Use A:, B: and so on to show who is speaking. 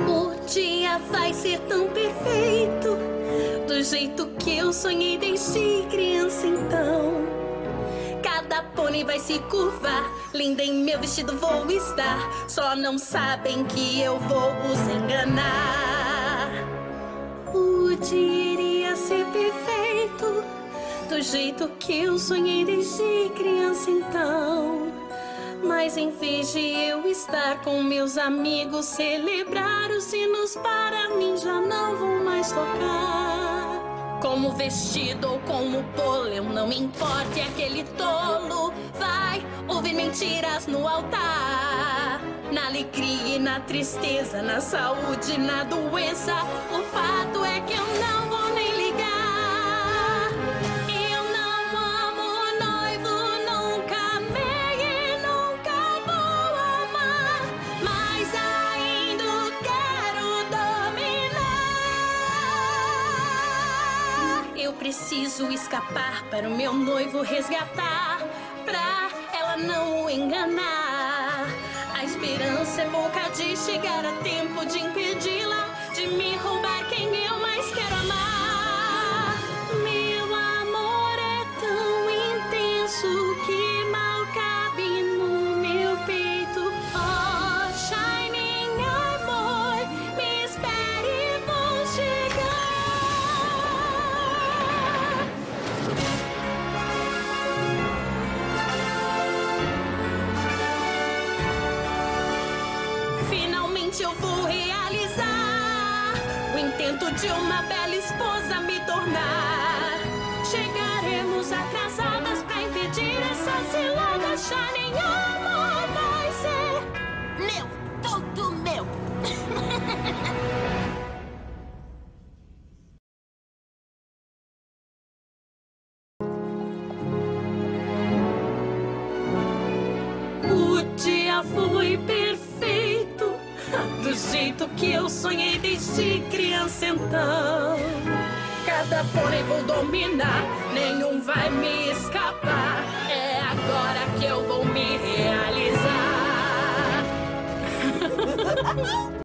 A: O dia vai ser tão perfeito, do jeito que eu sonhei desde criança então. Cada pônei vai se curvar, linda em meu vestido vou estar. Só não sabem que eu vou os enganar. O dia iria ser perfeito, do jeito que eu sonhei desde criança então. Mas em vez de eu estar com meus amigos, celebrar os sinos para mim já não vão mais tocar. Como vestido ou como bolo, eu não me importo, é aquele tolo vai ouvir mentiras no altar. Na alegria e na tristeza, na saúde e na doença, o fato é que eu não vou nem ligar. Eu não amo o noivo, nunca amei e nunca vou amar, mas ainda quero dominar. Eu preciso escapar para o meu noivo resgatar, pra ela não o enganar. A esperança é pouca de chegar a tempo de impedi-la de me roubar quem eu mais quero amar. Meu amor é tão intenso que mal cabe no meu peito. Oh, shining amor, me espere, vou chegar. Finalmente eu vou realizar o intento de uma bela esposa me tornar. Chegaremos atrasadas pra impedir essa cilada. Shining amor vai ser
B: Meu, todo meu.
A: O dia foi perfeito, do jeito que eu sonhei desde criança então. Cada pônei vou dominar, nenhum vai me escapar. É agora que eu vou me realizar.